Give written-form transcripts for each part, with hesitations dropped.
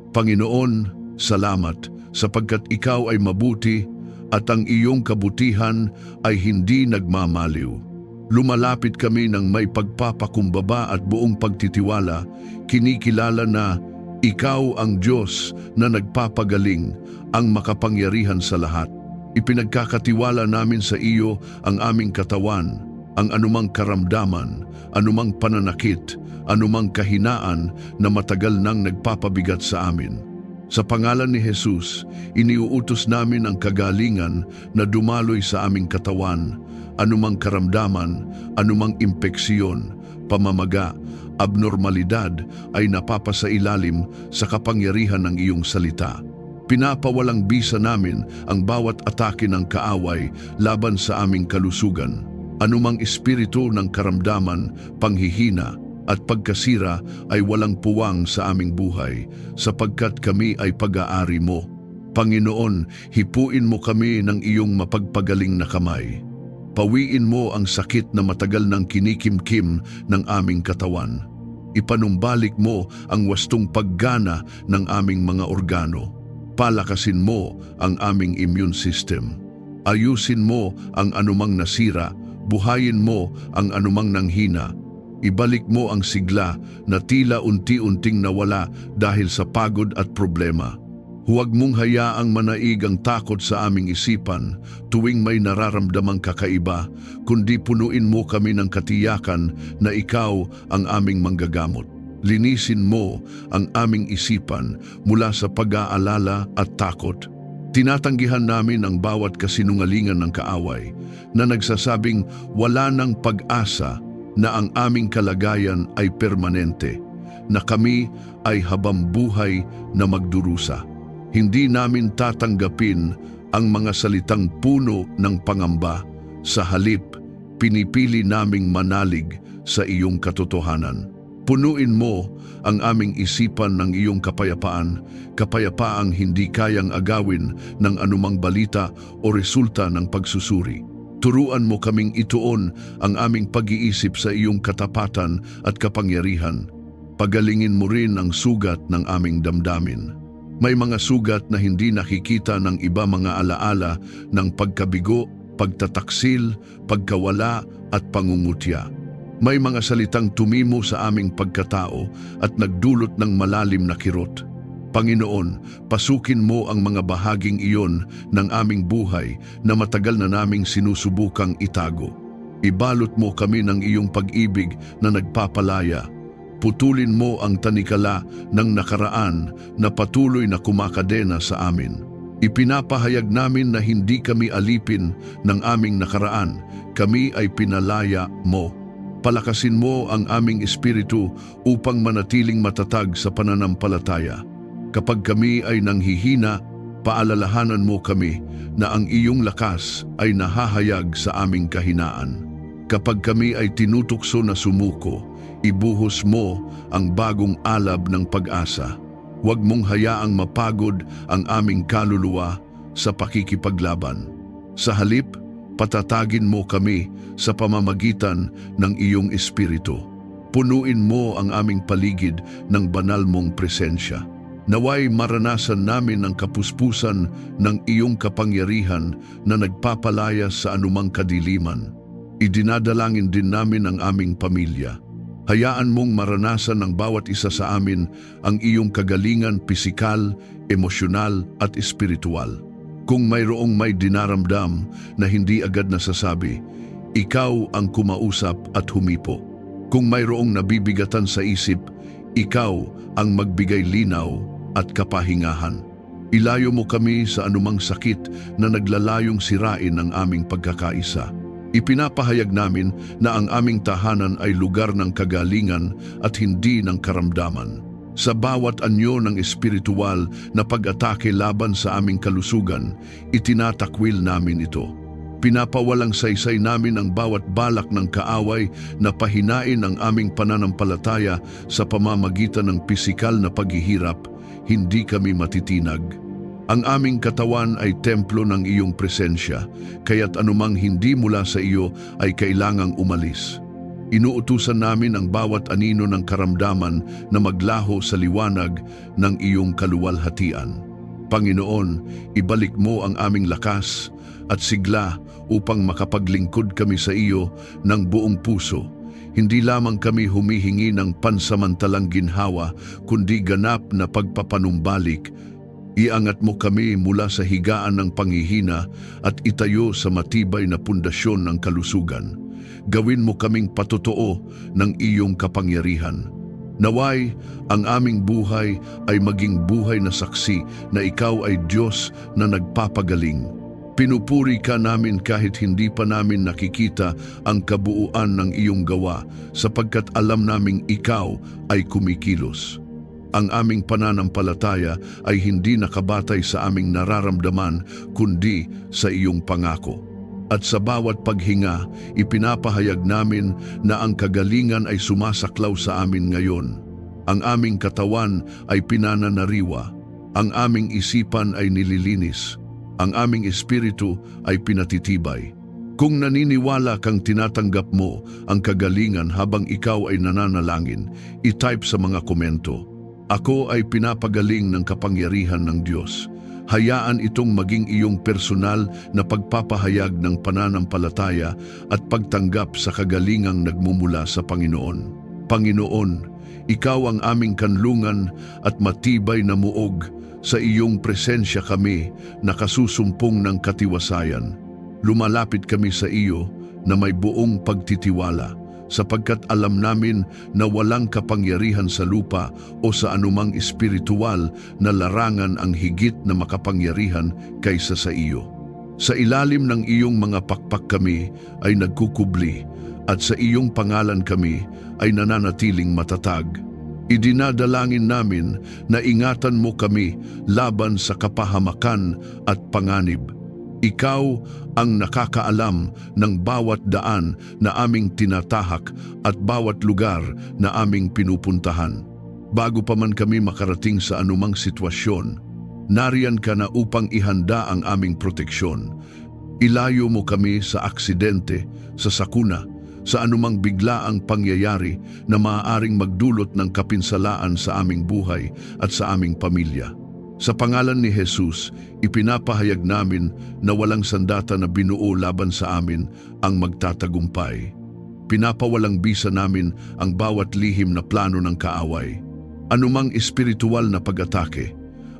Panginoon, salamat sapagkat ikaw ay mabuti at ang iyong kabutihan ay hindi nagmamaliw. Lumalapit kami ng may pagpapakumbaba at buong pagtitiwala, kinikilala na ikaw ang Diyos na nagpapagaling, ang makapangyarihan sa lahat. Ipinagkakatiwala namin sa iyo ang aming katawan, ang anumang karamdaman, anumang pananakit, anumang kahinaan na matagal nang nagpapabigat sa amin. Sa pangalan ni Jesus, iniuutos namin ang kagalingan na dumaloy sa aming katawan, anumang karamdaman, anumang impeksyon, pamamaga, abnormalidad ay napapasailalim sa kapangyarihan ng iyong salita. Pinapawalang bisa namin ang bawat atake ng kaaway laban sa aming kalusugan. Anumang espiritu ng karamdaman, panghihina at pagkasira ay walang puwang sa aming buhay sapagkat kami ay pag-aari mo. Panginoon, hipuin mo kami ng iyong mapagpagaling na kamay. Pawiin mo ang sakit na matagal nang kinikimkim ng aming katawan. Ipanumbalik mo ang wastong paggana ng aming mga organo. Palakasin mo ang aming immune system. Ayusin mo ang anumang nasira, buhayin mo ang anumang nanghina. Ibalik mo ang sigla na tila unti-unting nawala dahil sa pagod at problema. Huwag mong hayaang manaig ang takot sa aming isipan tuwing may nararamdamang kakaiba, kundi punuin mo kami ng katiyakan na ikaw ang aming manggagamot. Linisin mo ang aming isipan mula sa pag-aalala at takot. Tinatanggihan namin ang bawat kasinungalingan ng kaaway na nagsasabing wala ng pag-asa na ang aming kalagayan ay permanente, na kami ay habambuhay na magdurusa. Hindi namin tatanggapin ang mga salitang puno ng pangamba. Sa halip, pinipili naming manalig sa iyong katotohanan. Punuin mo ang aming isipan ng iyong kapayapaan, kapayapaang hindi kayang agawin ng anumang balita o resulta ng pagsusuri. Turuan mo kaming ituon ang aming pag-iisip sa iyong katapatan at kapangyarihan. Pagalingin mo rin ang sugat ng aming damdamin. May mga sugat na hindi nakikita ng iba, mga alaala ng pagkabigo, pagtataksil, pagkawala at pangungutya. May mga salitang tumimo sa aming pagkatao at nagdulot ng malalim na kirot. Panginoon, pasukin mo ang mga bahaging iyon ng aming buhay na matagal na naming sinusubukang itago. Ibalot mo kami ng iyong pag-ibig na nagpapalaya. Putulin mo ang tanikala ng nakaraan na patuloy na kumakadena sa amin. Ipinapahayag namin na hindi kami alipin ng aming nakaraan, kami ay pinalaya mo. Palakasin mo ang aming espiritu upang manatiling matatag sa pananampalataya. Kapag kami ay nanghihina, paalalahanan mo kami na ang iyong lakas ay nahahayag sa aming kahinaan. Kapag kami ay tinutukso na sumuko, ibuhos mo ang bagong alab ng pag-asa. Huwag mong hayaang mapagod ang aming kaluluwa sa pakikipaglaban. Sa halip, patatagin mo kami sa pamamagitan ng iyong espiritu. Punuin mo ang aming paligid ng banal mong presensya. Naway maranasan namin ang kapuspusan ng iyong kapangyarihan na nagpapalaya sa anumang kadiliman. Idinadalangin din namin ang aming pamilya. Hayaan mong maranasan ng bawat isa sa amin ang iyong kagalingan pisikal, emosyonal at espiritual. Kung mayroong may dinaramdam na hindi agad nasasabi, ikaw ang kumausap at humipo. Kung mayroong nabibigatan sa isip, ikaw ang magbigay linaw at kapahingahan. Ilayo mo kami sa anumang sakit na naglalayong sirain ang aming pagkakaisa. Ipinapahayag namin na ang aming tahanan ay lugar ng kagalingan at hindi ng karamdaman. Sa bawat anyo ng espiritual na pag-atake laban sa aming kalusugan, itinatakwil namin ito. Pinapawalang saysay namin ang bawat balak ng kaaway na pahinain ang aming pananampalataya sa pamamagitan ng pisikal na paghihirap, hindi kami matitinag. Ang aming katawan ay templo ng iyong presensya, kaya't anumang hindi mula sa iyo ay kailangang umalis. Inuutusan namin ang bawat anino ng karamdaman na maglaho sa liwanag ng iyong kaluwalhatian. Panginoon, ibalik mo ang aming lakas at sigla upang makapaglingkod kami sa iyo ng buong puso. Hindi lamang kami humihingi ng pansamantalang ginhawa, kundi ganap na pagpapanumbalik. Iangat mo kami mula sa higaan ng panghihina at itayo sa matibay na pundasyon ng kalusugan. Gawin mo kaming patotoo ng iyong kapangyarihan. Naway, ang aming buhay ay maging buhay na saksi na ikaw ay Diyos na nagpapagaling. Pinupuri ka namin kahit hindi pa namin nakikita ang kabuuan ng iyong gawa, sapagkat alam naming ikaw ay kumikilos. Ang aming pananampalataya ay hindi nakabatay sa aming nararamdaman, kundi sa iyong pangako. At sa bawat paghinga, ipinapahayag namin na ang kagalingan ay sumasaklaw sa amin ngayon. Ang aming katawan ay pinananariwa, ang aming isipan ay nililinis, ang aming espiritu ay pinatitibay. Kung naniniwala kang tinatanggap mo ang kagalingan habang ikaw ay nananalangin, i-type sa mga komento, "Ako ay pinapagaling ng kapangyarihan ng Diyos." Hayaan itong maging iyong personal na pagpapahayag ng pananampalataya at pagtanggap sa kagalingang nagmumula sa Panginoon. Panginoon, ikaw ang aming kanlungan at matibay na muog. Sa iyong presensya kami nakasusumpong ng katiwasayan. Lumalapit kami sa iyo na may buong pagtitiwala, sapagkat alam namin na walang kapangyarihan sa lupa o sa anumang espiritual na larangan ang higit na makapangyarihan kaysa sa iyo. Sa ilalim ng iyong mga pakpak kami ay nagkukubli, at sa iyong pangalan kami ay nananatiling matatag. Idinadalangin namin na ingatan mo kami laban sa kapahamakan at panganib. Ikaw ang nakakaalam ng bawat daan na aming tinatahak at bawat lugar na aming pinupuntahan. Bago pa man kami makarating sa anumang sitwasyon, nariyan ka na upang ihanda ang aming proteksyon. Ilayo mo kami sa aksidente, sa sakuna, sa anumang biglaang pangyayari na maaaring magdulot ng kapinsalaan sa aming buhay at sa aming pamilya. Sa pangalan ni Jesus, ipinapahayag namin na walang sandata na binuo laban sa amin ang magtatagumpay. Pinapawalang bisa namin ang bawat lihim na plano ng kaaway. Anumang espiritual na pag-atake,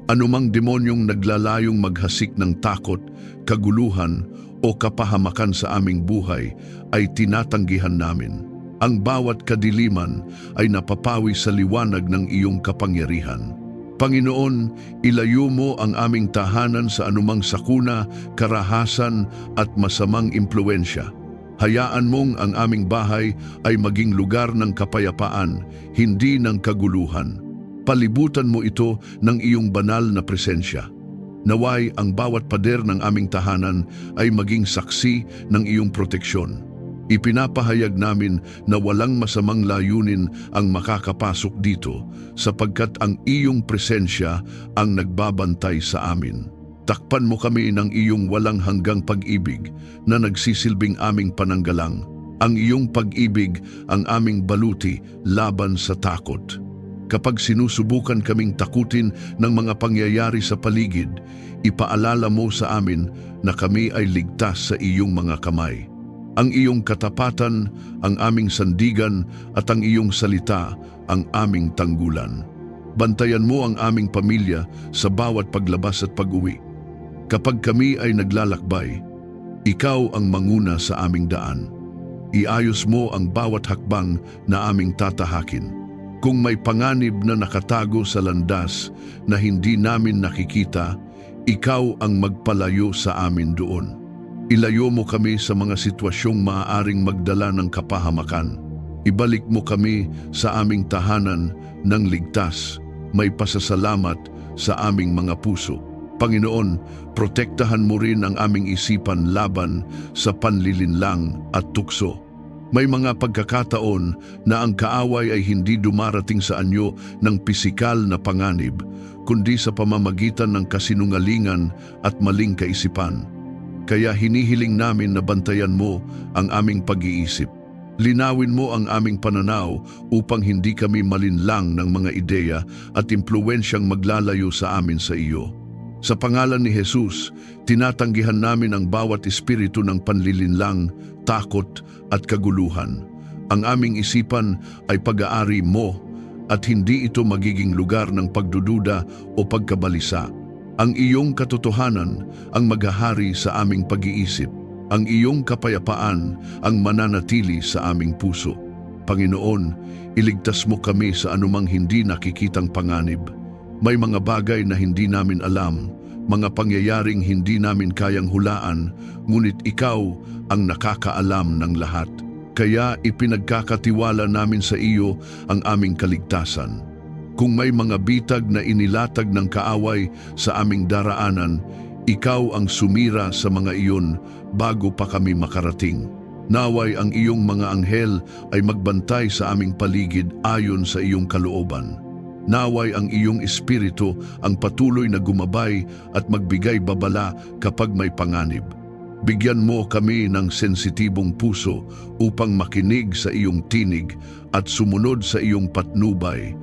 anumang demonyong naglalayong maghasik ng takot, kaguluhan o kapahamakan sa aming buhay ay tinatanggihan namin. Ang bawat kadiliman ay napapawi sa liwanag ng iyong kapangyarihan. Panginoon, ilayo mo ang aming tahanan sa anumang sakuna, karahasan at masamang impluensya. Hayaan mong ang aming bahay ay maging lugar ng kapayapaan, hindi ng kaguluhan. Palibutan mo ito ng iyong banal na presensya. Naway ang bawat pader ng aming tahanan ay maging saksi ng iyong proteksyon. Ipinapahayag namin na walang masamang layunin ang makakapasok dito, sapagkat ang iyong presensya ang nagbabantay sa amin. Takpan mo kami ng iyong walang hanggang pag-ibig na nagsisilbing aming pananggalang. Ang iyong pag-ibig ang aming baluti laban sa takot. Kapag sinusubukan kaming takutin ng mga pangyayari sa paligid, ipaalala mo sa amin na kami ay ligtas sa iyong mga kamay. Ang iyong katapatan, ang aming sandigan at ang iyong salita, ang aming tanggulan. Bantayan mo ang aming pamilya sa bawat paglabas at pag-uwi. Kapag kami ay naglalakbay, ikaw ang manguna sa aming daan. Iayos mo ang bawat hakbang na aming tatahakin. Kung may panganib na nakatago sa landas na hindi namin nakikita, ikaw ang magpalayo sa amin doon. Ilayo mo kami sa mga sitwasyong maaaring magdala ng kapahamakan. Ibalik mo kami sa aming tahanan ng ligtas, may pasasalamat sa aming mga puso. Panginoon, protektahan mo rin ang aming isipan laban sa panlilinlang at tukso. May mga pagkakataon na ang kaaway ay hindi dumarating sa anyo ng pisikal na panganib, kundi sa pamamagitan ng kasinungalingan at maling kaisipan. Kaya hinihiling namin na bantayan mo ang aming pag-iisip. Linawin mo ang aming pananaw upang hindi kami malinlang ng mga ideya at impluwensyang maglalayo sa amin sa iyo. Sa pangalan ni Jesus, tinatanggihan namin ang bawat espiritu ng panlilinlang, takot at kaguluhan. Ang aming isipan ay pag-aari mo at hindi ito magiging lugar ng pagdududa o pagkabalisa. Ang iyong katotohanan ang maghahari sa aming pag-iisip. Ang iyong kapayapaan ang mananatili sa aming puso. Panginoon, iligtas mo kami sa anumang hindi nakikitang panganib. May mga bagay na hindi namin alam, mga pangyayaring hindi namin kayang hulaan, ngunit ikaw ang nakakaalam ng lahat. Kaya ipinagkakatiwala namin sa iyo ang aming kaligtasan. Kung may mga bitag na inilatag ng kaaway sa aming daraanan, ikaw ang sumira sa mga iyon bago pa kami makarating. Naway ang iyong mga anghel ay magbantay sa aming paligid ayon sa iyong kalooban. Naway ang iyong espiritu ang patuloy na gumabay at magbigay babala kapag may panganib. Bigyan mo kami ng sensitibong puso upang makinig sa iyong tinig at sumunod sa iyong patnubay.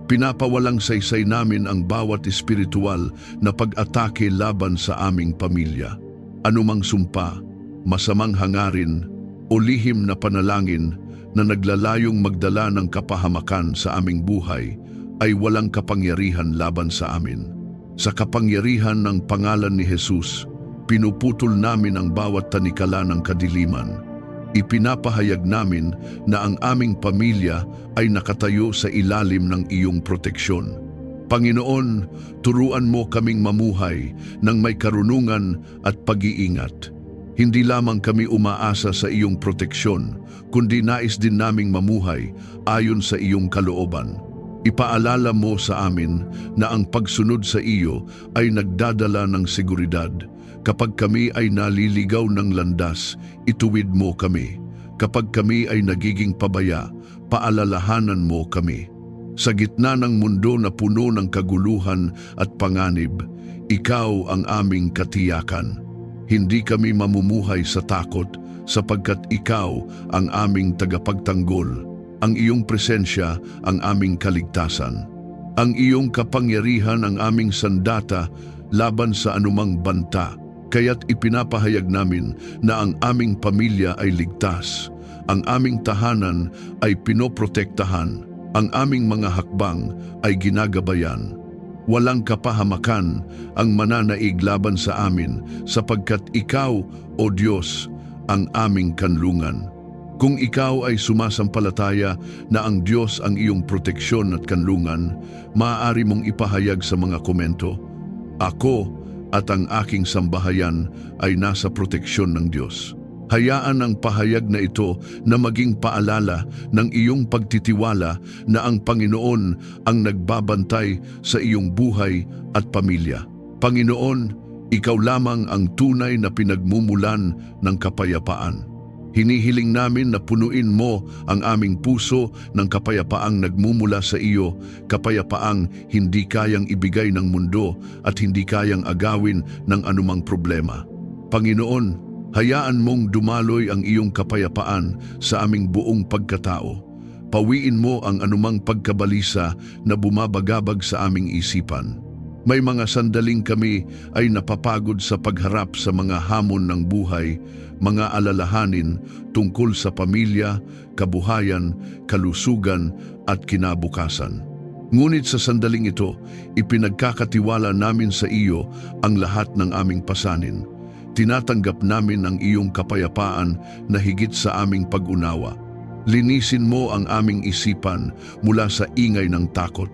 Pinapawalang saysay namin ang bawat espiritual na pag-atake laban sa aming pamilya. Anumang sumpa, masamang hangarin o lihim na panalangin na naglalayong magdala ng kapahamakan sa aming buhay ay walang kapangyarihan laban sa amin. Sa kapangyarihan ng pangalan ni Jesus, pinuputol namin ang bawat tanikala ng kadiliman. Ipinapahayag namin na ang aming pamilya ay nakatayo sa ilalim ng iyong proteksyon. Panginoon, turuan mo kaming mamuhay ng may karunungan at pag-iingat. Hindi lamang kami umaasa sa iyong proteksyon, kundi nais din naming mamuhay ayon sa iyong kalooban. Ipaalala mo sa amin na ang pagsunod sa iyo ay nagdadala ng seguridad. Kapag kami ay naliligaw ng landas, ituwid mo kami. Kapag kami ay nagiging pabaya, paalalahanan mo kami. Sa gitna ng mundo na puno ng kaguluhan at panganib, ikaw ang aming katiyakan. Hindi kami mamumuhay sa takot sapagkat ikaw ang aming tagapagtanggol. Ang iyong presensya ang aming kaligtasan. Ang iyong kapangyarihan ang aming sandata laban sa anumang banta. Kaya't ipinapahayag namin na ang aming pamilya ay ligtas. Ang aming tahanan ay pinoprotektahan. Ang aming mga hakbang ay ginagabayan. Walang kapahamakan ang mananaig laban sa amin sapagkat ikaw, O Diyos, ang aming kanlungan. Kung ikaw ay sumasampalataya na ang Diyos ang iyong proteksyon at kanlungan, maaari mong ipahayag sa mga komento, "Ako at ang aking sambahayan ay nasa proteksyon ng Diyos." Hayaan ang pahayag na ito na maging paalala ng iyong pagtitiwala na ang Panginoon ang nagbabantay sa iyong buhay at pamilya. Panginoon, ikaw lamang ang tunay na pinagmumulan ng kapayapaan. Hinihiling namin na punuin mo ang aming puso ng kapayapaang nagmumula sa iyo, kapayapaang hindi kayang ibigay ng mundo at hindi kayang agawin ng anumang problema. Panginoon, hayaan mong dumaloy ang iyong kapayapaan sa aming buong pagkatao. Pawiin mo ang anumang pagkabalisa na bumabagabag sa aming isipan. May mga sandaling kami ay napapagod sa pagharap sa mga hamon ng buhay, mga alalahanin tungkol sa pamilya, kabuhayan, kalusugan at kinabukasan. Ngunit sa sandaling ito, ipinagkakatiwala namin sa iyo ang lahat ng aming pasanin. Tinatanggap namin ang iyong kapayapaan na higit sa aming pag-unawa. Linisin mo ang aming isipan mula sa ingay ng takot.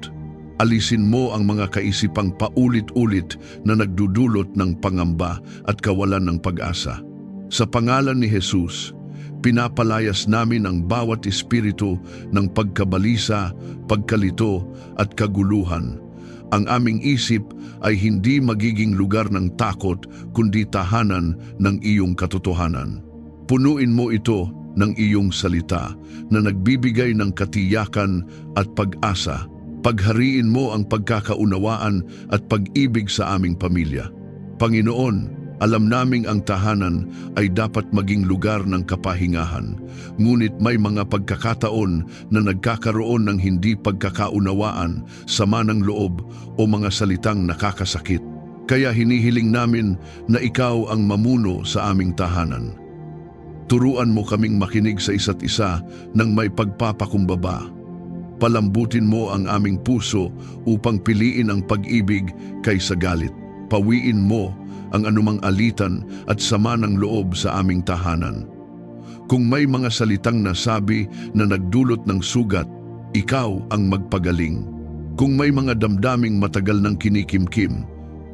Alisin mo ang mga kaisipang paulit-ulit na nagdudulot ng pangamba at kawalan ng pag-asa. Sa pangalan ni Jesus, pinapalayas namin ang bawat espiritu ng pagkabalisa, pagkalito at kaguluhan. Ang aming isip ay hindi magiging lugar ng takot kundi tahanan ng iyong katotohanan. Punuin mo ito ng iyong salita na nagbibigay ng katiyakan at pag-asa. Paghariin mo ang pagkakaunawaan at pag-ibig sa aming pamilya. Panginoon, Alam naming ang tahanan ay dapat maging lugar ng kapahingahan, ngunit may mga pagkakataon na nagkakaroon ng hindi pagkakaunawaan, sama ng loob o mga salitang nakakasakit. Kaya hinihiling namin na ikaw ang mamuno sa aming tahanan. Turuan mo kaming makinig sa isa't isa ng may pagpapakumbaba. Palambutin mo ang aming puso upang piliin ang pag-ibig kaysa galit. Pawiin mo ang anumang alitan at sama ng loob sa aming tahanan. Kung may mga salitang nasabi na nagdulot ng sugat, ikaw ang magpagaling. Kung may mga damdaming matagal ng kinikimkim,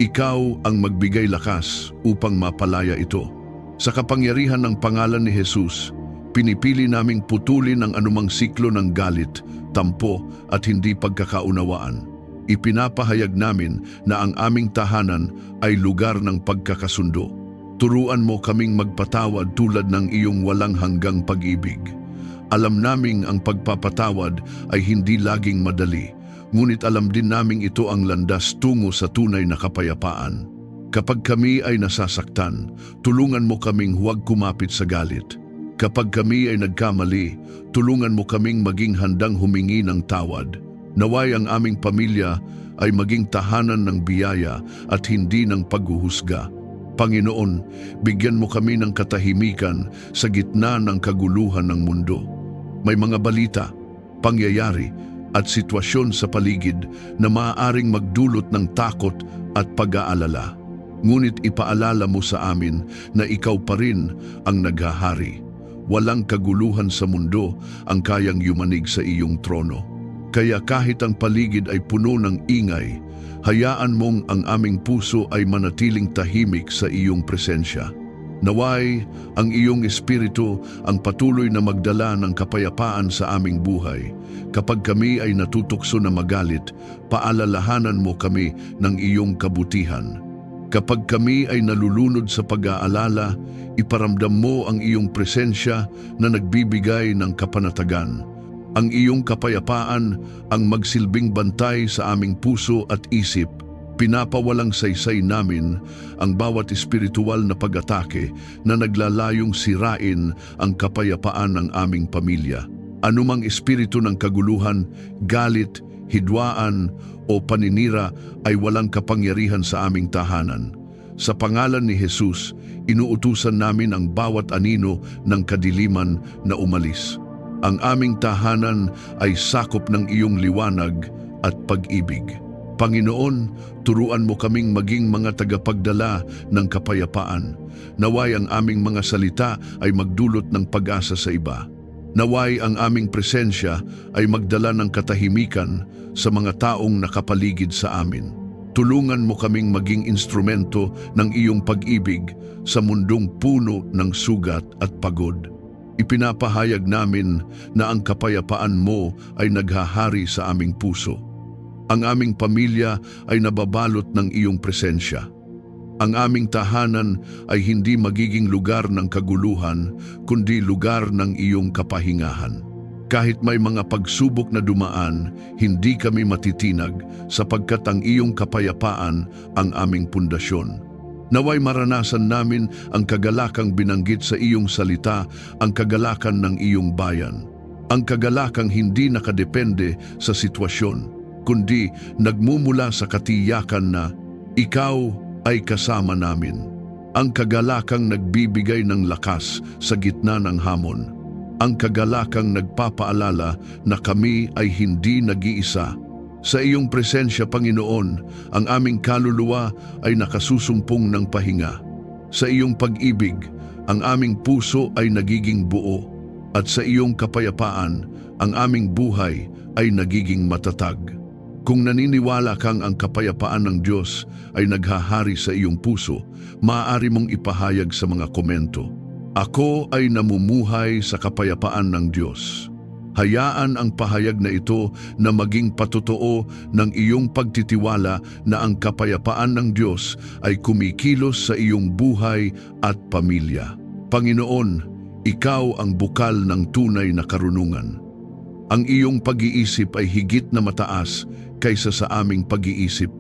ikaw ang magbigay lakas upang mapalaya ito. Sa kapangyarihan ng pangalan ni Jesus, pinipili naming putulin ang anumang siklo ng galit, tampo at hindi pagkakaunawaan. Ipinapahayag namin na ang aming tahanan ay lugar ng pagkakasundo. Turuan mo kaming magpatawad tulad ng iyong walang hanggang pag-ibig. Alam naming ang pagpapatawad ay hindi laging madali, ngunit alam din naming ito ang landas tungo sa tunay na kapayapaan. Kapag kami ay nasasaktan, tulungan mo kaming huwag kumapit sa galit. Kapag kami ay nagkamali, tulungan mo kaming maging handang humingi ng tawad. Naway ang aming pamilya ay maging tahanan ng biyaya at hindi ng paghuhusga. Panginoon, bigyan mo kami ng katahimikan sa gitna ng kaguluhan ng mundo. May mga balita, pangyayari at sitwasyon sa paligid na maaaring magdulot ng takot at pag-aalala. Ngunit ipaalala mo sa amin na ikaw pa rin ang naghahari. Walang kaguluhan sa mundo ang kayang yumanig sa iyong trono. Kaya kahit ang paligid ay puno ng ingay, hayaan mong ang aming puso ay manatiling tahimik sa iyong presensya. Naway, ang iyong espiritu ang patuloy na magdala ng kapayapaan sa aming buhay. Kapag kami ay natutukso na magalit, paalalahanan mo kami ng iyong kabutihan. Kapag kami ay nalulunod sa pag-aalala, iparamdam mo ang iyong presensya na nagbibigay ng kapanatagan. Ang iyong kapayapaan ang magsilbing bantay sa aming puso at isip. Pinapawalang saysay namin ang bawat espiritual na pag-atake na naglalayong sirain ang kapayapaan ng aming pamilya. Anumang espiritu ng kaguluhan, galit, hidwaan o paninira ay walang kapangyarihan sa aming tahanan. Sa pangalan ni Jesus, inuutusan namin ang bawat anino ng kadiliman na umalis. Ang aming tahanan ay sakop ng iyong liwanag at pag-ibig. Panginoon, turuan mo kaming maging mga tagapagdala ng kapayapaan. Naway ang aming mga salita ay magdulot ng pag-asa sa iba. Naway ang aming presensya ay magdala ng katahimikan sa mga taong nakapaligid sa amin. Tulungan mo kaming maging instrumento ng iyong pag-ibig sa mundong puno ng sugat at pagod. Ipinapahayag namin na ang kapayapaan mo ay naghahari sa aming puso. Ang aming pamilya ay nababalot ng iyong presensya. Ang aming tahanan ay hindi magiging lugar ng kaguluhan, kundi lugar ng iyong kapahingahan. Kahit may mga pagsubok na dumaan, hindi kami matitinag sapagkat ang iyong kapayapaan ang aming pundasyon. Naway maranasan namin ang kagalakang binanggit sa iyong salita, ang kagalakan ng iyong bayan. Ang kagalakang hindi nakadepende sa sitwasyon, kundi nagmumula sa katiyakan na ikaw ay kasama namin. Ang kagalakang nagbibigay ng lakas sa gitna ng hamon. Ang kagalakang nagpapaalala na kami ay hindi nag-iisa. Sa iyong presensya, Panginoon, ang aming kaluluwa ay nakasusumpong ng pahinga. Sa iyong pag-ibig, ang aming puso ay nagiging buo. At sa iyong kapayapaan, ang aming buhay ay nagiging matatag. Kung naniniwala kang ang kapayapaan ng Diyos ay naghahari sa iyong puso, maaari mong ipahayag sa mga komento. Ako ay namumuhay sa kapayapaan ng Diyos. Hayaan ang pahayag na ito na maging patotoo ng iyong pagtitiwala na ang kapayapaan ng Diyos ay kumikilos sa iyong buhay at pamilya. Panginoon, ikaw ang bukal ng tunay na karunungan. Ang iyong pag-iisip ay higit na mataas kaysa sa aming pag-iisip.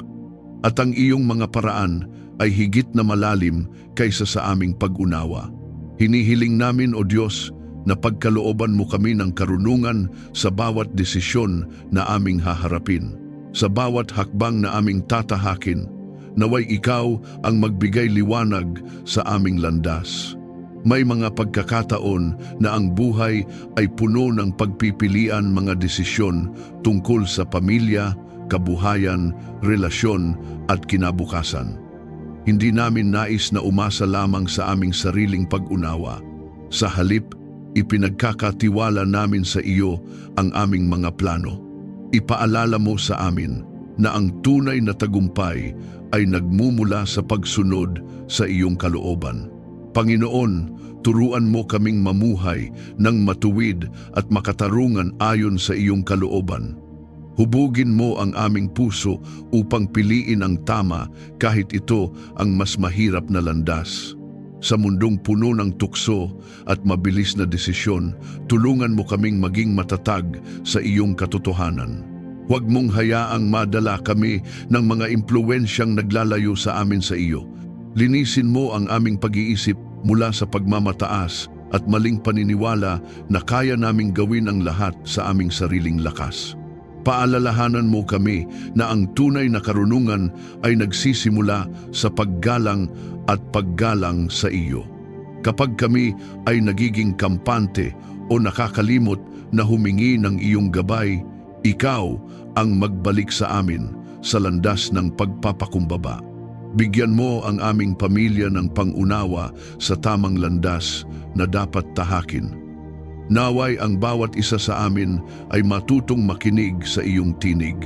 at ang iyong mga paraan ay higit na malalim kaysa sa aming pag-unawa. Hinihiling namin, O Diyos, na pagkalooban mo kami ng karunungan sa bawat desisyon na aming haharapin, sa bawat hakbang na aming tatahakin. Naway ikaw ang magbigay liwanag sa aming landas. May mga pagkakataon na ang buhay ay puno ng pagpipilian, mga desisyon tungkol sa pamilya, kabuhayan, relasyon at kinabukasan. Hindi namin nais na umasa lamang sa aming sariling pag-unawa. Sa halip, ipinagkakatiwala namin sa iyo ang aming mga plano. Ipaalala mo sa amin na ang tunay na tagumpay ay nagmumula sa pagsunod sa iyong kalooban. Panginoon, turuan mo kaming mamuhay ng matuwid at makatarungan ayon sa iyong kalooban. Hubugin mo ang aming puso upang piliin ang tama kahit ito ang mas mahirap na landas. Sa mundong puno ng tukso at mabilis na desisyon, tulungan mo kaming maging matatag sa iyong katotohanan. Huwag mong hayaang madala kami ng mga impluwensyang naglalayo sa amin sa iyo. Linisin mo ang aming pag-iisip mula sa pagmamataas at maling paniniwala na kaya naming gawin ang lahat sa aming sariling lakas. Paalalahanan mo kami na ang tunay na karunungan ay nagsisimula sa paggalang at paggalang sa iyo. Kapag kami ay nagiging kampante o nakakalimot na humingi ng iyong gabay, ikaw ang magbalik sa amin sa landas ng pagpapakumbaba. Bigyan mo ang aming pamilya ng pangunawa sa tamang landas na dapat tahakin. Naway ang bawat isa sa amin ay matutong makinig sa iyong tinig.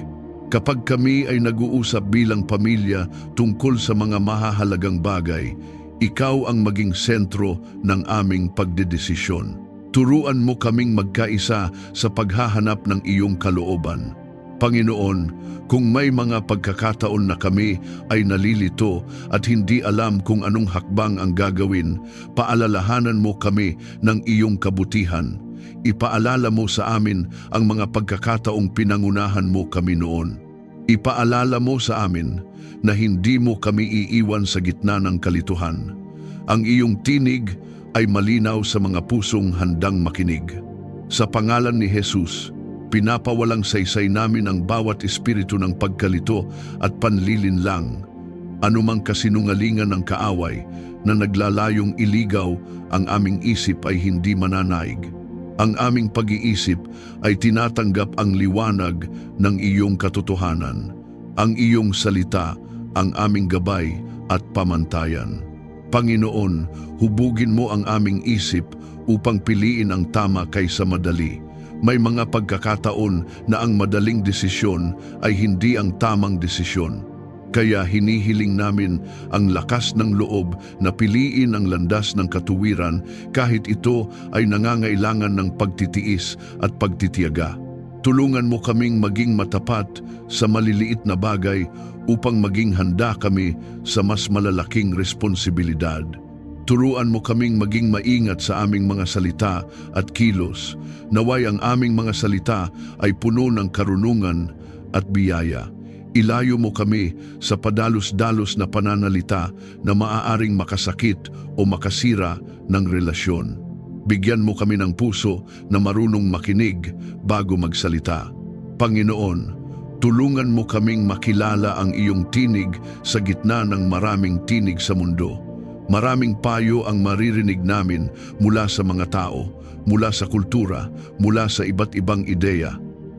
Kapag kami ay nag-uusap bilang pamilya tungkol sa mga mahahalagang bagay, ikaw ang maging sentro ng aming pagdedesisyon. Turuan mo kaming magkaisa sa paghahanap ng iyong kalooban. Panginoon, kung may mga pagkakataon na kami ay nalilito at hindi alam kung anong hakbang ang gagawin, paalalahanan mo kami ng iyong kabutihan. Ipaalala mo sa amin ang mga pagkakataong pinangunahan mo kami noon. Ipaalala mo sa amin na hindi mo kami iiwan sa gitna ng kalituhan. Ang iyong tinig ay malinaw sa mga pusong handang makinig. Sa pangalan ni Jesus, pinapawalang saysay namin ang bawat espiritu ng pagkalito at panlilinlang, anumang kasinungalingan ng kaaway na naglalayong iligaw ang aming isip ay hindi mananaig. Ang aming pag-iisip ay tinatanggap ang liwanag ng iyong katotohanan. Ang iyong salita ang aming gabay at pamantayan. Panginoon, hubugin mo ang aming isip upang piliin ang tama kaysa madali. May mga pagkakataon na ang madaling desisyon ay hindi ang tamang desisyon. Kaya hinihiling namin ang lakas ng loob na piliin ang landas ng katuwiran kahit ito ay nangangailangan ng pagtitiis at pagtitiyaga. Tulungan mo kaming maging matapat sa maliliit na bagay upang maging handa kami sa mas malalaking responsibilidad. Turuan mo kaming maging maingat sa aming mga salita at kilos. Naway ang aming mga salita ay puno ng karunungan at biyaya. Ilayo mo kami sa padalos-dalos na pananalita na maaaring makasakit o makasira ng relasyon. Bigyan mo kami ng puso na marunong makinig bago magsalita. Panginoon, tulungan mo kaming makilala ang iyong tinig sa gitna ng maraming tinig sa mundo. Maraming payo ang maririnig namin mula sa mga tao, mula sa kultura, mula sa iba't ibang ideya.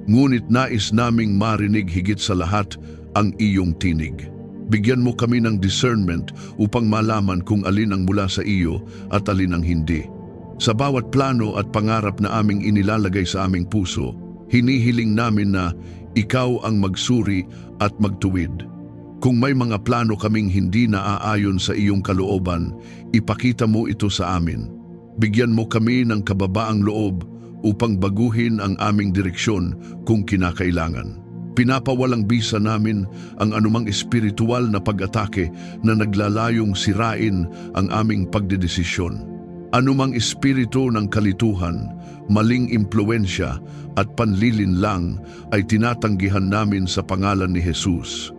Ngunit nais naming marinig higit sa lahat ang iyong tinig. Bigyan mo kami ng discernment upang malaman kung alin ang mula sa iyo at alin ang hindi. Sa bawat plano at pangarap na aming inilalagay sa aming puso, hinihiling namin na ikaw ang magsuri at magtuwid. Kung may mga plano kaming hindi naaayon sa iyong kalooban, ipakita mo ito sa amin. Bigyan mo kami ng kababaang loob upang baguhin ang aming direksyon kung kinakailangan. Pinapawalang bisa namin ang anumang espiritual na pag-atake na naglalayong sirain ang aming pagdedesisyon. Anumang espiritu ng kalituhan, maling impluensya at panlilinlang ay tinatanggihan namin sa pangalan ni Jesus.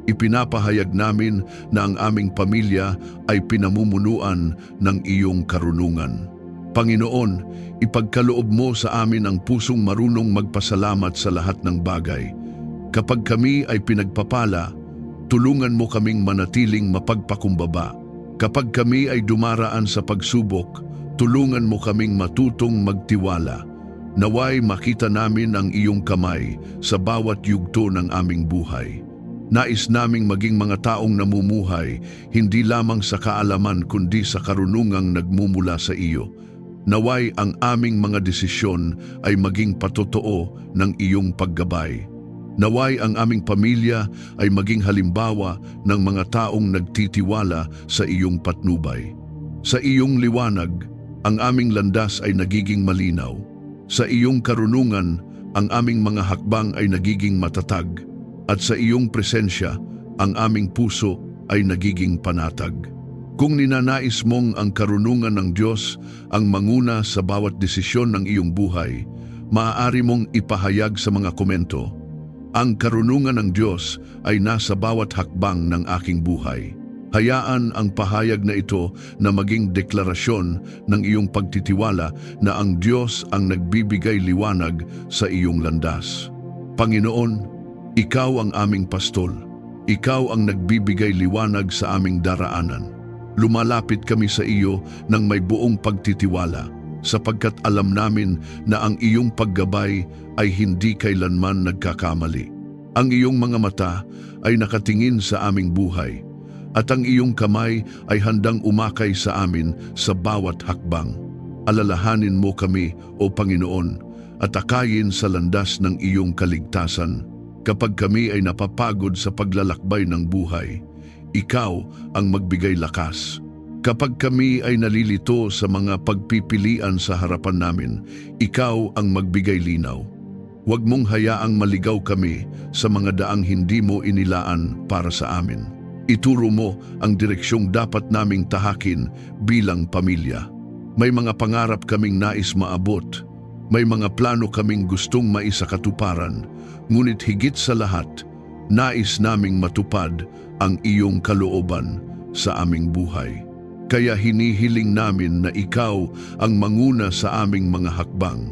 Ipinapahayag namin na ang aming pamilya ay pinamumunuan ng iyong karunungan. Panginoon, ipagkaloob mo sa amin ang pusong marunong magpasalamat sa lahat ng bagay. Kapag kami ay pinagpapala, tulungan mo kaming manatiling mapagpakumbaba. Kapag kami ay dumaraan sa pagsubok, tulungan mo kaming matutong magtiwala. Naway makita namin ang iyong kamay sa bawat yugto ng aming buhay. Nais naming maging mga taong namumuhay, hindi lamang sa kaalaman kundi sa karunungang nagmumula sa iyo. Naway ang aming mga desisyon ay maging patotoo ng iyong paggabay. Naway ang aming pamilya ay maging halimbawa ng mga taong nagtitiwala sa iyong patnubay. Sa iyong liwanag, ang aming landas ay nagiging malinaw. Sa iyong karunungan, ang aming mga hakbang ay nagiging matatag. At sa iyong presensya, ang aming puso ay nagiging panatag. Kung ninanais mong ang karunungan ng Diyos ang manguna sa bawat desisyon ng iyong buhay, maaari mong ipahayag sa mga komento, ang karunungan ng Diyos ay nasa bawat hakbang ng aking buhay. Hayaan ang pahayag na ito na maging deklarasyon ng iyong pagtitiwala na ang Diyos ang nagbibigay liwanag sa iyong landas. Panginoon, ikaw ang aming pastol. Ikaw ang nagbibigay liwanag sa aming daraanan. Lumalapit kami sa iyo ng may buong pagtitiwala, sapagkat alam namin na ang iyong paggabay ay hindi kailanman nagkakamali. Ang iyong mga mata ay nakatingin sa aming buhay, at ang iyong kamay ay handang umakay sa amin sa bawat hakbang. Alalahanin mo kami, O Panginoon, at akayin sa landas ng iyong kaligtasan. Kapag kami ay napapagod sa paglalakbay ng buhay, ikaw ang magbigay lakas. Kapag kami ay nalilito sa mga pagpipilian sa harapan namin, ikaw ang magbigay linaw. Huwag mong hayaang maligaw kami sa mga daang hindi mo inilaan para sa amin. Ituro mo ang direksyong dapat naming tahakin bilang pamilya. May mga pangarap kaming nais maabot. May mga plano kaming gustong maisakatuparan, ngunit higit sa lahat, nais naming matupad ang iyong kalooban sa aming buhay. Kaya hinihiling namin na ikaw ang manguna sa aming mga hakbang.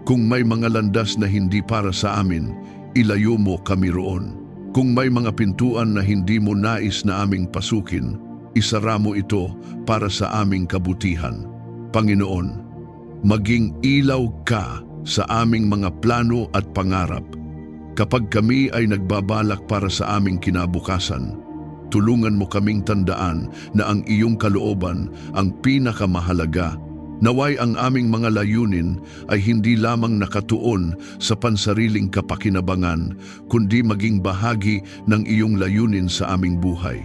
Kung may mga landas na hindi para sa amin, ilayo mo kami roon. Kung may mga pintuan na hindi mo nais na aming pasukin, isara mo ito para sa aming kabutihan. Panginoon, maging ilaw ka sa aming mga plano at pangarap. Kapag kami ay nagbabalak para sa aming kinabukasan, tulungan mo kaming tandaan na ang iyong kalooban ang pinakamahalaga. Naway ang aming mga layunin ay hindi lamang nakatuon sa pansariling kapakinabangan, kundi maging bahagi ng iyong layunin sa aming buhay.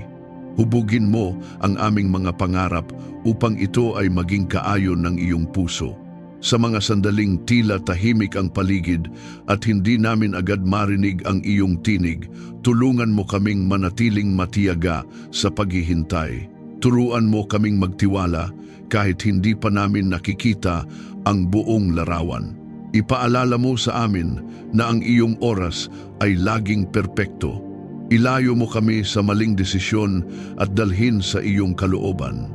Hubugin mo ang aming mga pangarap upang ito ay maging kaayon ng iyong puso. Sa mga sandaling tila tahimik ang paligid at hindi namin agad marinig ang iyong tinig, tulungan mo kaming manatiling matiyaga sa paghihintay. Turuan mo kaming magtiwala kahit hindi pa namin nakikita ang buong larawan. Ipaalala mo sa amin na ang iyong oras ay laging perpekto. Ilayo mo kami sa maling desisyon at dalhin sa iyong kalooban.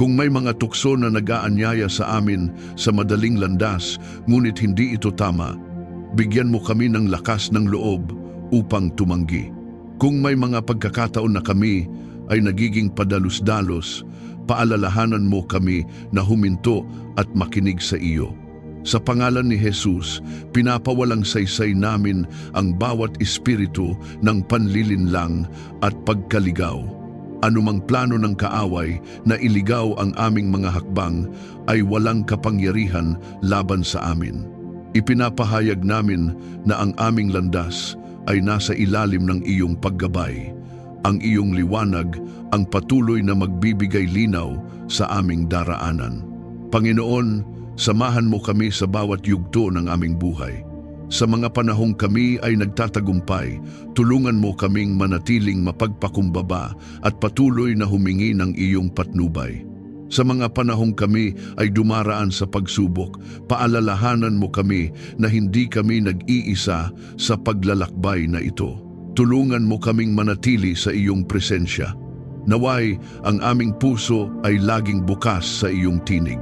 Kung may mga tukso na nag-aanyaya sa amin sa madaling landas, ngunit hindi ito tama, bigyan mo kami ng lakas ng loob upang tumanggi. Kung may mga pagkakataon na kami ay nagiging padalos-dalos, paalalahanan mo kami na huminto at makinig sa iyo. Sa pangalan ni Jesus, pinapawalang saysay namin ang bawat espiritu ng panlilinlang at pagkaligaw. Anumang plano ng kaaway na iligaw ang aming mga hakbang ay walang kapangyarihan laban sa amin. Ipinapahayag namin na ang aming landas ay nasa ilalim ng iyong paggabay. Ang iyong liwanag ang patuloy na magbibigay linaw sa aming daraanan. Panginoon, samahan mo kami sa bawat yugto ng aming buhay. Sa mga panahong kami ay nagtatagumpay, tulungan mo kaming manatiling mapagpakumbaba at patuloy na humingi ng iyong patnubay. Sa mga panahong kami ay dumaraan sa pagsubok, paalalahanan mo kami na hindi kami nag-iisa sa paglalakbay na ito. tulungan mo kaming manatili sa iyong presensya. Naway ang aming puso ay laging bukas sa iyong tinig.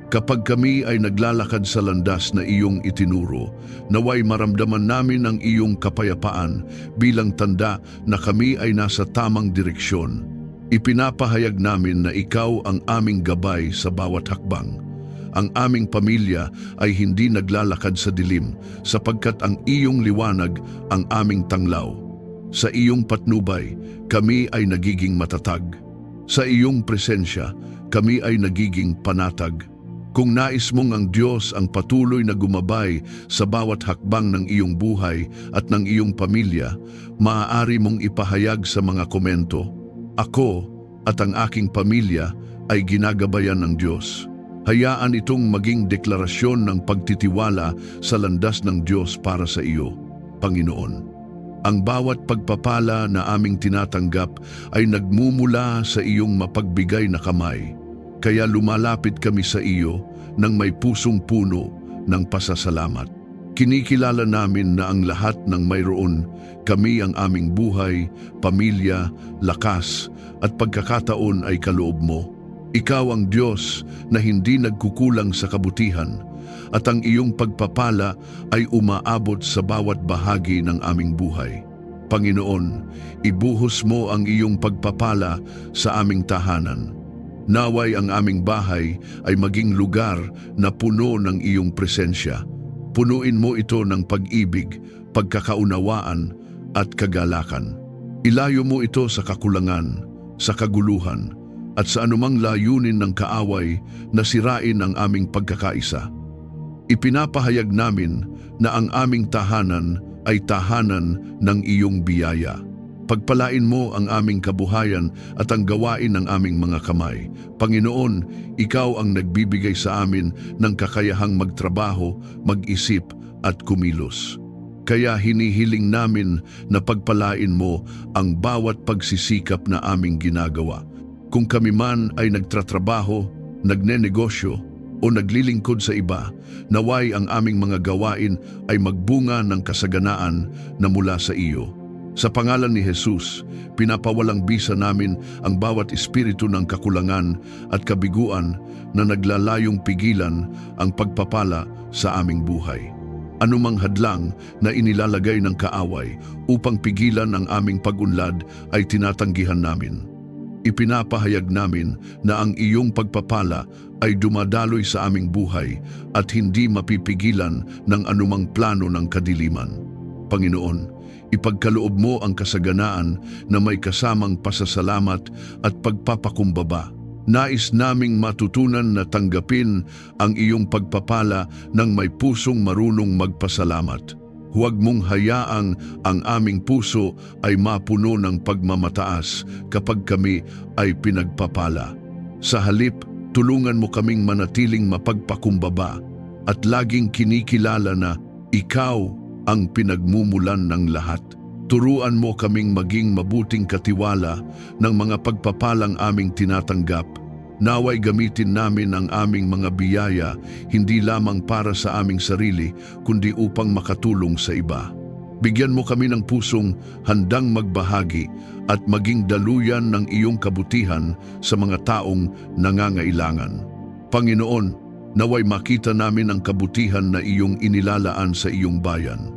Kapag kami ay naglalakad sa landas na iyong itinuro, naway maramdaman namin ang iyong kapayapaan bilang tanda na kami ay nasa tamang direksyon. Ipinapahayag namin na ikaw ang aming gabay sa bawat hakbang. Ang aming pamilya ay hindi naglalakad sa dilim sapagkat ang iyong liwanag ang aming tanglaw. Sa iyong patnubay, kami ay nagiging matatag. Sa iyong presensya, kami ay nagiging panatag. Kung nais mong ang Diyos ang patuloy na gumabay sa bawat hakbang ng iyong buhay at ng iyong pamilya, maaari mong ipahayag sa mga komento, "Ako at ang aking pamilya ay ginagabayan ng Diyos." Hayaan itong maging deklarasyon ng pagtitiwala sa landas ng Diyos para sa iyo, Panginoon. Ang bawat pagpapala na aming tinatanggap ay nagmumula sa iyong mapagbigay na kamay. Kaya lumalapit kami sa iyo nang may pusong puno ng pasasalamat. Kinikilala namin na ang lahat ng mayroon, kami ang aming buhay, pamilya, lakas at pagkakataon ay kaloob mo. Ikaw ang Diyos na hindi nagkukulang sa kabutihan at ang iyong pagpapala ay umaabot sa bawat bahagi ng aming buhay. Panginoon, ibuhos mo ang iyong pagpapala sa aming tahanan. Naway ang aming bahay ay maging lugar na puno ng iyong presensya. Punuin mo ito ng pag-ibig, pagkakaunawaan at kagalakan. Ilayo mo ito sa kakulangan, sa kaguluhan, at sa anumang layunin ng kaaway na sirain ang aming pagkakaisa. Ipinapahayag namin na ang aming tahanan ay tahanan ng iyong biyaya. Pagpalain mo ang aming kabuhayan at ang gawain ng aming mga kamay. Panginoon, ikaw ang nagbibigay sa amin ng kakayahang magtrabaho, mag-isip at kumilos. Kaya hinihiling namin na pagpalain mo ang bawat pagsisikap na aming ginagawa. Kung kami man ay nagtatrabaho, nagnenegosyo o naglilingkod sa iba, naway ang aming mga gawain ay magbunga ng kasaganaan na mula sa iyo. Sa pangalan ni Jesus, pinapawalang bisa namin ang bawat espiritu ng kakulangan at kabiguan na naglalayong pigilan ang pagpapala sa aming buhay. Anumang hadlang na inilalagay ng kaaway upang pigilan ang aming pag-unlad ay tinatanggihan namin. Ipinapahayag namin na ang iyong pagpapala ay dumadaloy sa aming buhay at hindi mapipigilan ng anumang plano ng kadiliman. Panginoon, ipagkaloob mo ang kasaganaan na may kasamang pasasalamat at pagpapakumbaba. Nais naming matutunan na tanggapin ang iyong pagpapala ng may pusong marunong magpasalamat. Huwag mong hayaang ang aming puso ay mapuno ng pagmamataas kapag kami ay pinagpapala. Sa halip, tulungan mo kaming manatiling mapagpakumbaba at laging kinikilala na ikaw ang pinagmumulan ng lahat. Turuan mo kaming maging mabuting katiwala ng mga pagpapalang aming tinatanggap. Naway gamitin namin ang aming mga biyaya hindi lamang para sa aming sarili kundi upang makatulong sa iba. Bigyan mo kami ng pusong handang magbahagi at maging daluyan ng iyong kabutihan sa mga taong nangangailangan. Panginoon, naway makita namin ang kabutihan na iyong inilalaan sa iyong bayan.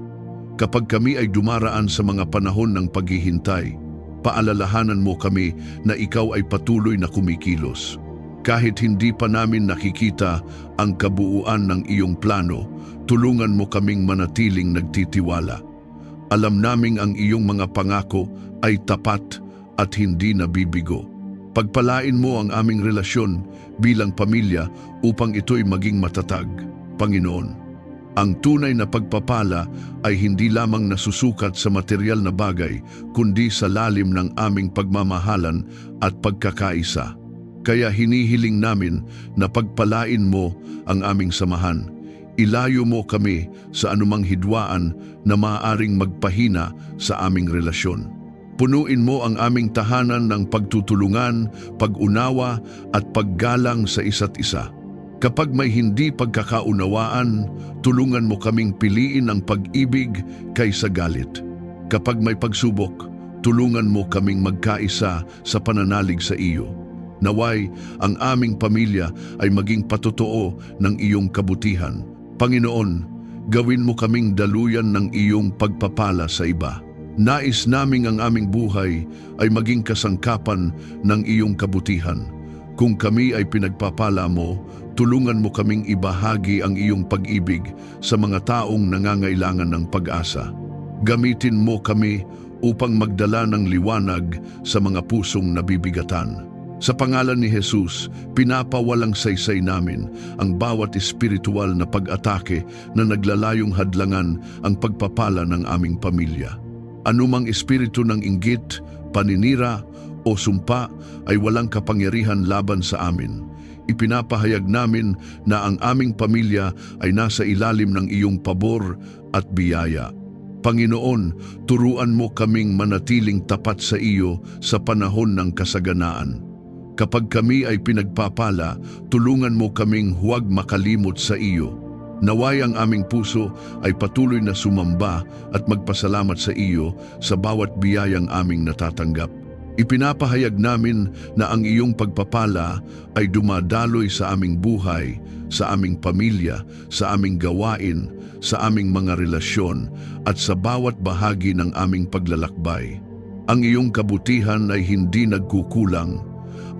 Kapag kami ay dumaraan sa mga panahon ng paghihintay, paalalahanan mo kami na ikaw ay patuloy na kumikilos. Kahit hindi pa namin nakikita ang kabuuan ng iyong plano, tulungan mo kaming manatiling nagtitiwala. Alam naming ang iyong mga pangako ay tapat at hindi nabibigo. Pagpalain mo ang aming relasyon bilang pamilya upang ito'y maging matatag, Panginoon. Ang tunay na pagpapala ay hindi lamang nasusukat sa material na bagay, kundi sa lalim ng aming pagmamahalan at pagkakaisa. Kaya hinihiling namin na pagpalain mo ang aming samahan. Ilayo mo kami sa anumang hidwaan na maaaring magpahina sa aming relasyon. Punuin mo ang aming tahanan ng pagtutulungan, pag-unawa at paggalang sa isa't isa. Kapag may hindi pagkakaunawaan, tulungan mo kaming piliin ang pag-ibig kaysa galit. Kapag may pagsubok, tulungan mo kaming magkaisa sa pananalig sa iyo. Naway ang aming pamilya ay maging patotoo ng iyong kabutihan. Panginoon, gawin mo kaming daluyan ng iyong pagpapala sa iba. Nais naming ang aming buhay ay maging kasangkapan ng iyong kabutihan. Kung kami ay pinagpapala mo, tulungan mo kaming ibahagi ang iyong pag-ibig sa mga taong nangangailangan ng pag-asa. Gamitin mo kami upang magdala ng liwanag sa mga pusong nabibigatan. Sa pangalan ni Jesus, pinapawalang saysay namin ang bawat espiritual na pag-atake na naglalayong hadlangan ang pagpapala ng aming pamilya. Anumang espiritu ng inggit, paninira o sumpa ay walang kapangyarihan laban sa amin. Ipinapahayag namin na ang aming pamilya ay nasa ilalim ng iyong pabor at biyaya. Panginoon, turuan mo kaming manatiling tapat sa iyo sa panahon ng kasaganaan. Kapag kami ay pinagpapala, tulungan mo kaming huwag makalimot sa iyo. Naway ang aming puso ay patuloy na sumamba at magpasalamat sa iyo sa bawat biyayang aming natatanggap. Ipinapahayag namin na ang iyong pagpapala ay dumadaloy sa aming buhay, sa aming pamilya, sa aming gawain, sa aming mga relasyon at sa bawat bahagi ng aming paglalakbay. Ang iyong kabutihan ay hindi nagkukulang.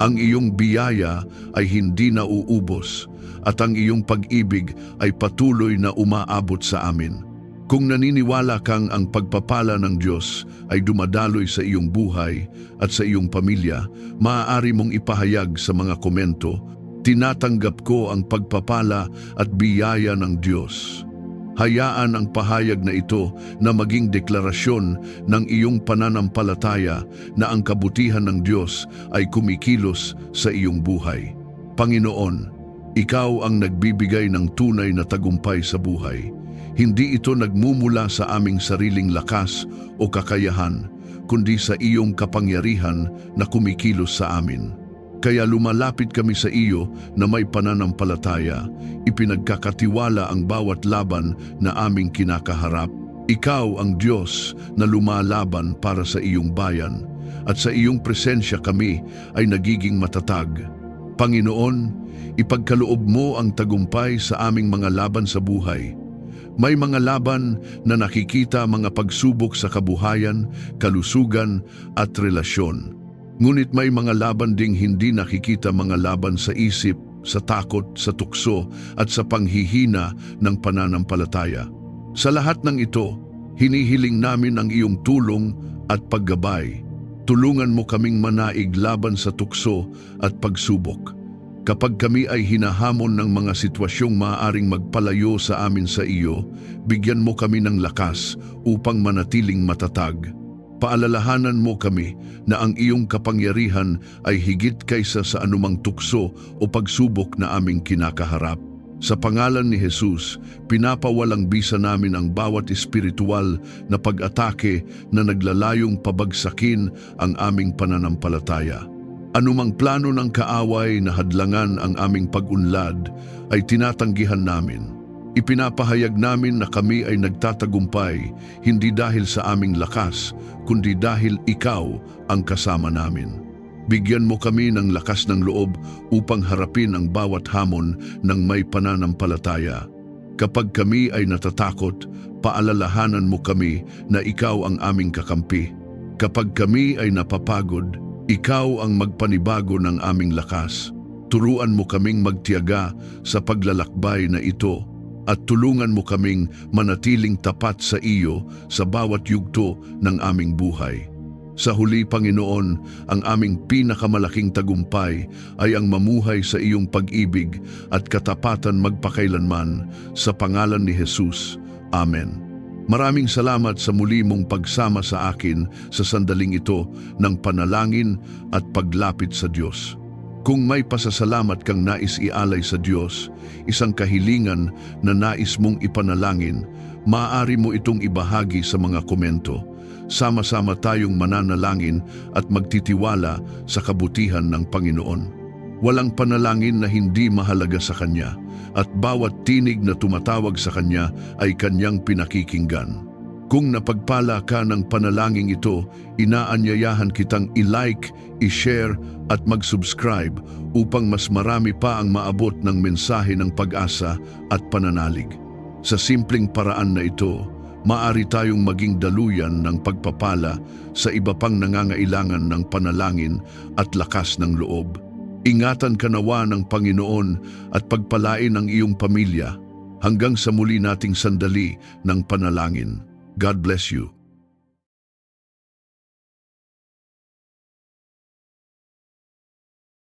Ang iyong biyaya ay hindi nauubos at ang iyong pag-ibig ay patuloy na umaabot sa amin. Kung naniniwala kang ang pagpapala ng Diyos ay dumadaloy sa iyong buhay at sa iyong pamilya, maaari mong ipahayag sa mga komento, "Tinatanggap ko ang pagpapala at biyaya ng Diyos." Hayaan ang pahayag na ito na maging deklarasyon ng iyong pananampalataya na ang kabutihan ng Diyos ay kumikilos sa iyong buhay. Panginoon, ikaw ang nagbibigay ng tunay na tagumpay sa buhay. Hindi ito nagmumula sa aming sariling lakas o kakayahan, kundi sa iyong kapangyarihan na kumikilos sa amin. Kaya lumalapit kami sa iyo na may pananampalataya, ipinagkakatiwala ang bawat laban na aming kinakaharap. Ikaw ang Diyos na lumalaban para sa iyong bayan, at sa iyong presensya kami ay nagiging matatag. Panginoon, ipagkaloob mo ang tagumpay sa aming mga laban sa buhay. May mga laban na nakikita, mga pagsubok sa kabuhayan, kalusugan at relasyon. Ngunit may mga laban ding hindi nakikita, mga laban sa isip, sa takot, sa tukso at sa panghihina ng pananampalataya. Sa lahat ng ito, hinihiling namin ang iyong tulong at paggabay. Tulungan mo kaming manaig laban sa tukso at pagsubok. Kapag kami ay hinahamon ng mga sitwasyong maaaring magpalayo sa amin sa iyo, bigyan mo kami ng lakas upang manatiling matatag. Paalalahanan mo kami na ang iyong kapangyarihan ay higit kaysa sa anumang tukso o pagsubok na aming kinakaharap. Sa pangalan ni Jesus, pinapawalang bisa namin ang bawat espiritual na pag-atake na naglalayong pabagsakin ang aming pananampalataya. Anumang plano ng kaaway na hadlangan ang aming pag-unlad ay tinatanggihan namin. Ipinapahayag namin na kami ay nagtatagumpay hindi dahil sa aming lakas, kundi dahil ikaw ang kasama namin. Bigyan mo kami ng lakas ng loob upang harapin ang bawat hamon ng may pananampalataya. Kapag kami ay natatakot, paalalahanan mo kami na ikaw ang aming kakampi. Kapag kami ay napapagod, ikaw ang magpanibago ng aming lakas. Turuan mo kaming magtiyaga sa paglalakbay na ito at tulungan mo kaming manatiling tapat sa iyo sa bawat yugto ng aming buhay. Sa huli, Panginoon, ang aming pinakamalaking tagumpay ay ang mamuhay sa iyong pag-ibig at katapatan magpakailanman, sa pangalan ni Jesus. Amen. Maraming salamat sa muli mong pagsama sa akin sa sandaling ito ng panalangin at paglapit sa Diyos. Kung may pasasalamat kang nais ialay sa Diyos, isang kahilingan na nais mong ipanalangin, maaari mo itong ibahagi sa mga komento. Sama-sama tayong mananalangin at magtitiwala sa kabutihan ng Panginoon. Walang panalangin na hindi mahalaga sa Kanya, at bawat tinig na tumatawag sa Kanya ay Kanyang pinakikinggan. Kung napagpala ka ng panalangin ito, inaanyayahan kitang i-like, i-share at mag-subscribe upang mas marami pa ang maabot ng mensahe ng pag-asa at pananalig. Sa simpleng paraan na ito, maaari tayong maging daluyan ng pagpapala sa iba pang nangangailangan ng panalangin at lakas ng loob. Ingatan ka nawa ng Panginoon at pagpalain ang iyong pamilya hanggang sa muli nating sandali ng panalangin. God bless you.